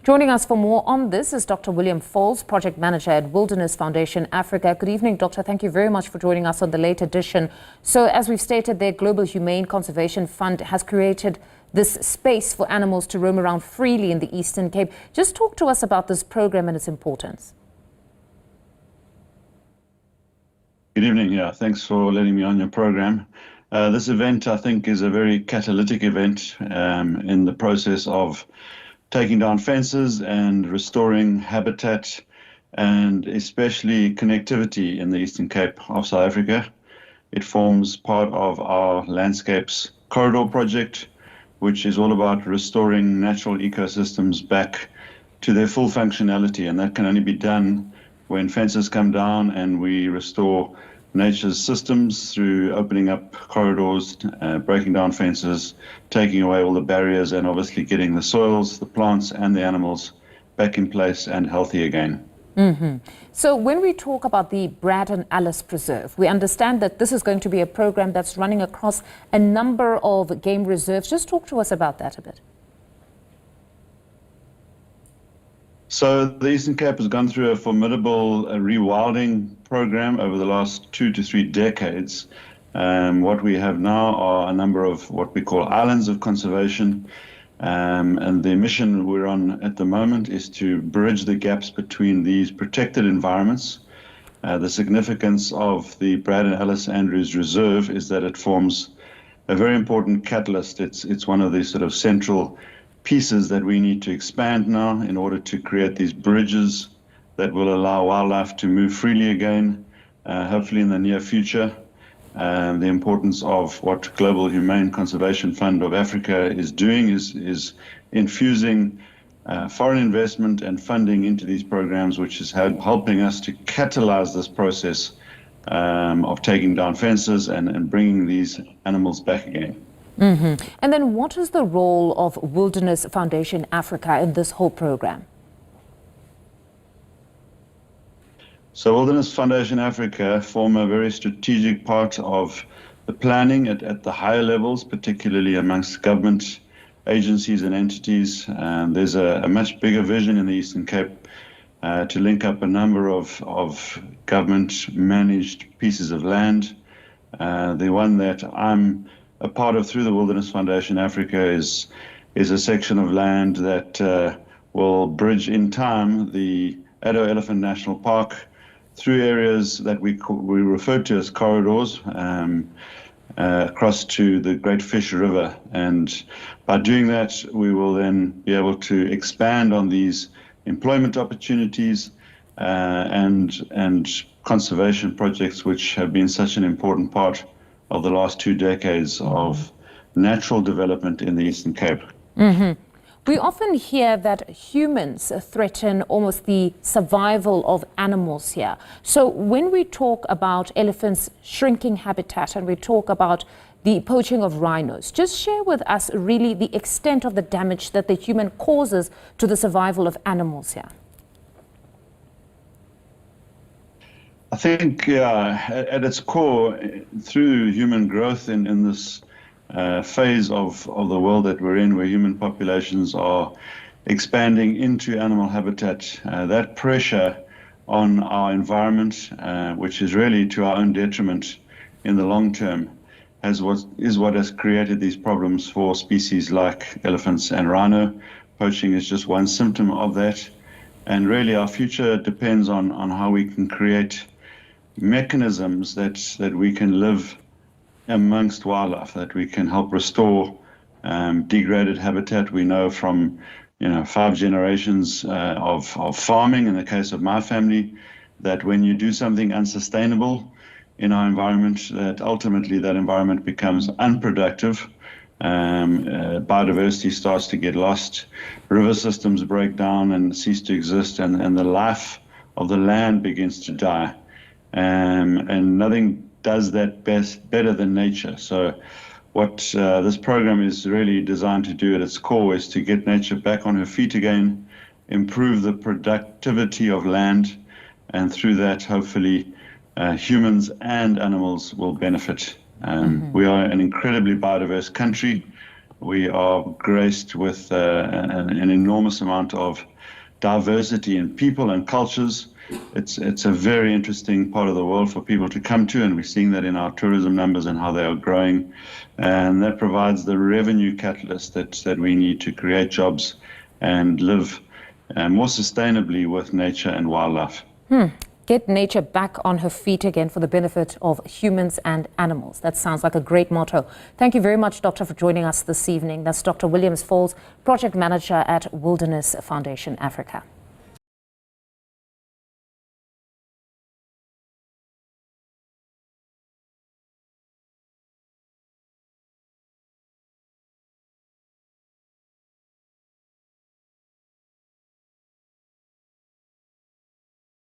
Joining us for more on this is Dr. William Fowlds, Project Manager at Wilderness Foundation Africa. Good evening, Doctor. Thank you very much for joining us on the late edition. So as we've stated, their Global Humane Conservation Fund has created this space for animals to roam around freely in the Eastern Cape. Just talk to us about this program and its importance. Good evening. Yeah, thanks for letting me on your program. This event, I think, is a very catalytic event in the process of taking down fences and restoring habitat and especially connectivity in the Eastern Cape of South Africa. It forms part of our Landscapes Corridor project, which is all about restoring natural ecosystems back to their full functionality, and that can only be done when fences come down and we restore nature's systems through opening up corridors, breaking down fences, taking away all the barriers, and obviously getting the soils, the plants and the animals back in place and healthy again. So when we talk about the Brad and Alice Preserve, we understand that this is going to be a program that's running across a number of game reserves. Just talk to us about that a bit. So the Eastern Cape has gone through a formidable rewilding program over the last 2 to 3 decades. What we have now are a number of what we call islands of conservation. And the mission we're on at the moment is to bridge the gaps between these protected environments. The significance of the Brad and Alice Andrews Reserve is that it forms a very important catalyst. It's one of the sort of central pieces that we need to expand now in order to create these bridges that will allow wildlife to move freely again, hopefully in the near future. The importance of what Global Humane Conservation Fund of Africa is doing is infusing foreign investment and funding into these programs, which is helping us to catalyze this process of taking down fences and bringing these animals back again. And then what is the role of Wilderness Foundation Africa in this whole program? So Wilderness Foundation Africa form a very strategic part of the planning at the higher levels, particularly amongst government agencies and entities. There's a much bigger vision in the Eastern Cape to link up a number of government-managed pieces of land. The one that I'm a part of through the Wilderness Foundation Africa is a section of land that will bridge in time the Addo Elephant National Park through areas that we refer to as corridors across to the Great Fish River. And by doing that, we will then be able to expand on these employment opportunities and conservation projects, which have been such an important part of the last 2 decades of natural development in the Eastern Cape. We often hear that humans threaten almost the survival of animals here. So when we talk about elephants shrinking habitat and we talk about the poaching of rhinos, just share with us really the extent of the damage that the human causes to the survival of animals here. I think at its core, through human growth in this phase of the world that we're in, where human populations are expanding into animal habitat, that pressure on our environment, which is really to our own detriment in the long term, is what has created these problems for species like elephants and rhino. Poaching is just one symptom of that. And really our future depends on how we can create mechanisms that we can live amongst wildlife, that we can help restore degraded habitat. We know from 5 generations of farming, in the case of my family, that when you do something unsustainable in our environment, that ultimately that environment becomes unproductive. Biodiversity starts to get lost, river systems break down and cease to exist, and the life of the land begins to die. And nothing does that better than nature. So what this program is really designed to do at its core is to get nature back on her feet again, improve the productivity of land, and through that, hopefully, humans and animals will benefit. We are an incredibly biodiverse country. We are graced with an enormous amount of diversity in people and cultures. It's a very interesting part of the world for people to come to, and we're seeing that in our tourism numbers and how they are growing. And that provides the revenue catalyst that we need to create jobs and live more sustainably with nature and wildlife. Get nature back on her feet again for the benefit of humans and animals. That sounds like a great motto. Thank you very much, Doctor, for joining us this evening. That's Dr. William Fowlds, Project Manager at Wilderness Foundation Africa.